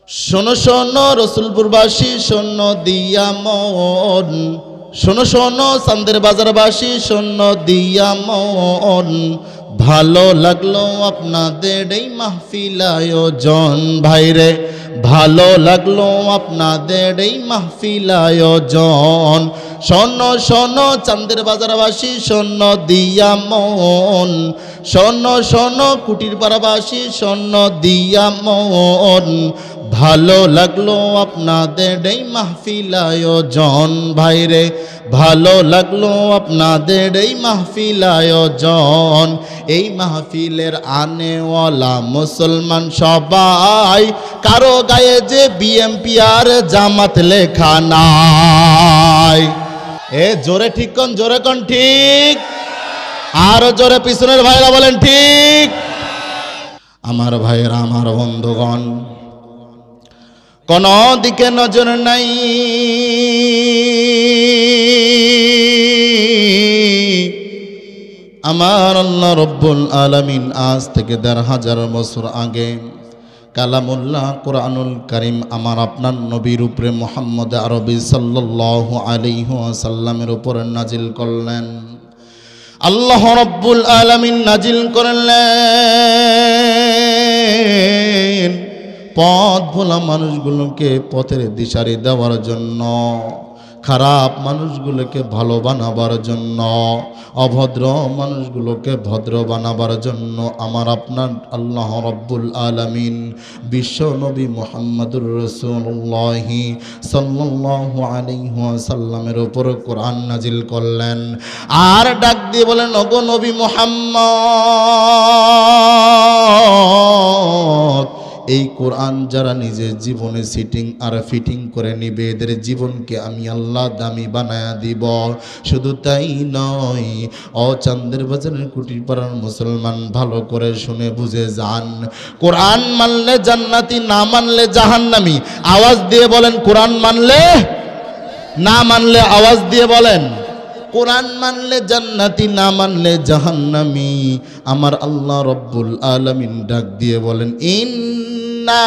শোনো শোনো রসুলপুরবাসী, শোনো দিয়া মন, শোনো শোনো চান্দের বাজারবাসী, শোনো দিয়া মন, ভালো লাগলো আপনাদের এই মাহফিল আয়োজন। ভাইরে ভালো লাগলো আপনাদের এই মাহফিল আয়োজন। শোনো শোনো চান্দের বাজারবাসী, শোনো দিয়া মন, শোনো শোনো কুটির পাড়াবাসী, শোনো দিয়া মন, ভালো লাগলো আপনাদের এই মাহফিল আয়োজন। ভাইরে ভালো লাগলো আপনাদের এই মাহফিল আয়োজন। এই মাহফিলের আনেওয়ালা মুসলমান সবাই, কারো গায়ে যে বিএমপি আর জামাত লেখা নাই। এ জোরে ঠিক কোন, জোরে কোন ঠিক, আরো জোরে পিছনের ভাইরা বলেন ঠিক। আমার ভাইয়েরা, আমার বন্ধুগণ, কোন দিকে নজর নাই, আমার আল্লাহ রব্বুল আলামিন আজ থেকে ১৫০০ বছর আগে কালামুল্লাহ কুরআনুল কারীম আমার আপনার নবীর উপরে মুহাম্মদ আরবি সাল্লাল্লাহু আলাইহি ওয়াসাল্লামের উপর নাজিল করলেন। আল্লাহ রব্বুল আলামিন নাজিল করলেন পথ ভোলা মানুষগুলোকে পথের দিশারি দেওয়ার জন্য, খারাপ মানুষগুলোকে ভালো বানাবার জন্য, অভদ্র মানুষগুলোকে ভদ্র বানাবার জন্য আমার আপনার আল্লাহ রব্বুল আলামিন বিশ্ব নবী মুহাম্মদুর রাসূলুল্লাহ সাল্লাল্লাহু আলাইহি ওয়াসাল্লামের উপর কোরআন নাজিল করলেন। আর ডাক দিয়ে বলেন, ওগো নবী মুহাম্মদ, এই কোরআন যারা নিজের জীবনে সিটিং আর ফিটিং করে নিবে, এদের জীবনকে আমি আল্লাহ দামি বানায়া দিব। শুধু তাই নয়, চান্দের বাজারের কুটির পাড়ার মুসলমান ভালো করে শুনে বুঝে যান, কোরআন মানলে জান্নাতি, না মানলে জাহান্নামী। আওয়াজ দিয়ে বলেন কোরআন মানলে, না মানলে আওয়াজ দিয়ে বলেন। কোরআন মানলে জান্নাতি, না মানলে জাহান্নামী। আমার আল্লাহ রব্বুল আলামিন ডাক দিয়ে বলেন, ইন্না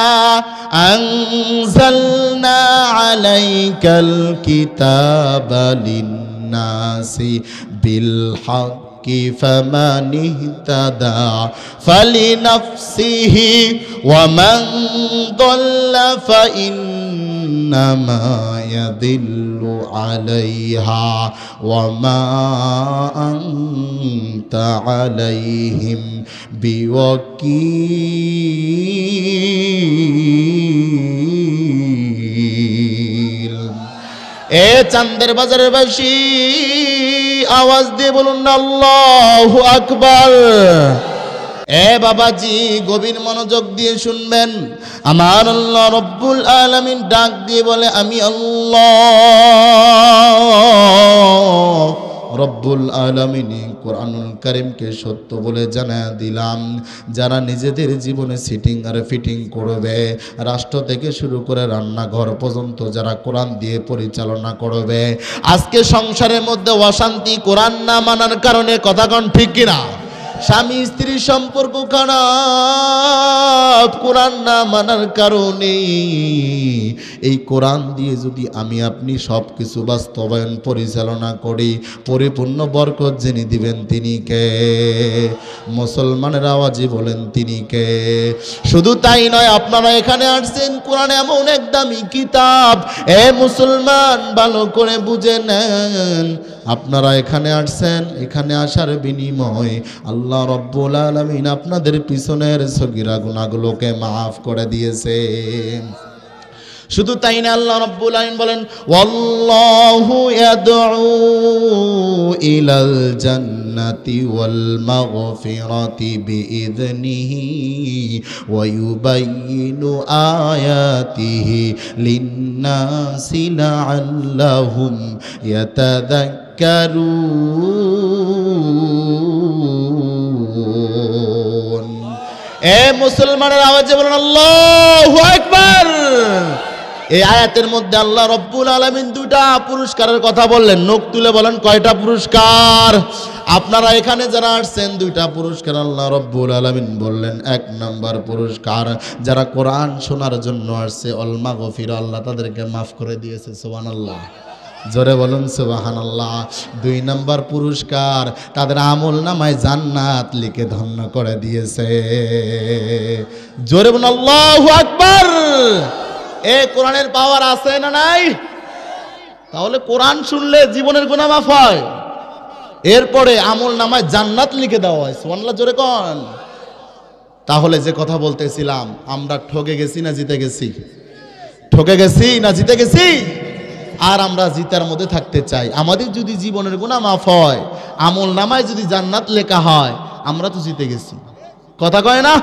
আনজালনা আলাইকাল কিতাবা লিন্নাসি বিল হাক্কি ফামান ইহতাদা ফালিনাফসিহি ওয়া মান দাল্লা ফাইন্নামা ইয়াদিল্লু আলাইহা ওয়া মা আনতা আলাইহিম বিওয়াকিল। এ চান্দের বাজারের বাসী, আওয়াজ দিয়ে বলুন না আল্লাহু আকবার। এ বাবাজি, গভীর মনোযোগ দিয়ে শুনবেন। আমার আল্লাহ রব্বুল আলামিন ডাক দিয়ে বলে, আমি আল্লাহ রব্বুল আলামিন কোরআনুল কারীমকে সত্য বলে জানায়া দিলাম। যারা নিজেদের জীবনে সিটিং আর ফিটিং করবে, রাষ্ট্র থেকে শুরু করে রান্নাঘর পর্যন্ত যারা কোরআন দিয়ে পরিচালনা করবে, আজকে সংসারের মধ্যে অশান্তি কোরআন না মানার কারণে, কথা কোন ঠিক কিনা? স্বামী স্ত্রীর সম্পর্ক খারাপ কোরআন না মানার কারণে। এই কোরআন দিয়ে যদি আমি আপনি সব কিছু বাস্তবায়ন পরিচালনা করি, পরিপূর্ণ বরকত যিনি দিবেন তিনি কে? মুসলমানের আওয়াজে বলেন তিনি কে? শুধু তাই নয়, আপনারা এখানে আসছেন, কোরআন এমন এক দামি কিতাব। এ মুসলমান, ভালো করে বুঝে নেন, আপনারা এখানে আসছেন, এখানে আসার বিনিময় আল্লাহ রব্বুল আলামিন আপনাদের পিছনের সগীরা গুনাহগুলোকে মাফ করে দিয়েছে। শুধু তাই না, আল্লাহ রব্বুল আলামিন বলেন, ওয়াল্লাহু ইয়াদউ ইলাল জান্নাতি ওয়াল মাগফিরাতি বিইذনিহি ওয়া ইউবাইয়িনু আয়াতিহি লিন-নাসি লাআল্লাহুম ইয়াতাযাক্কারুন। এ মুসলমানের আওয়াজে বলেন আল্লাহু আকবার। এই আয়াতের মধ্যে আল্লাহ রব্বুল আলামিন দুইটা পুরস্কারের কথা বললেন। নখ তুলে বলেন কয়টা পুরস্কার? আপনারা এখানে যারা আসছেন দুইটা পুরস্কার আল্লাহ রব্বুল আলামিন বললেন। এক নাম্বার পুরস্কার যারা কোরআন শোনার জন্য আসছে, অল মাগফিরা, আল্লাহ তাদেরকে মাফ করে দিয়েছে। সুবহানাল্লাহ, জোরে বলুন সুবহানাল্লাহ। দুই নাম্বার পুরস্কার তাদের আমল নামায় জান্নাত লিখে ধন্য করে দিয়েছে। জোরে বলুন আল্লাহু আকবার। এ কোরআনের পাওয়ার আছে না নাই? তাহলে কোরআন শুনলে জীবনের গুনাহ মাফ হয়, এরপরে আমল নামায় জান্নাত লিখে দেওয়া হয়। সুবহানাল্লাহ, জোরে কোন। তাহলে যে কথা বলতেছিলাম, আমরা ঠকে গেছি না জিতে গেছি? ঠকে গেছি না জিতে গেছি? আর আমরা জিতার মধ্যে থাকতে চাই। আমাদের যদি জীবনের গুনাহ মাফ হয়, আমল নামায় যদি জান্নাত লেখা হয়, আমরা তো জিতে গেছি। কথা কয় না?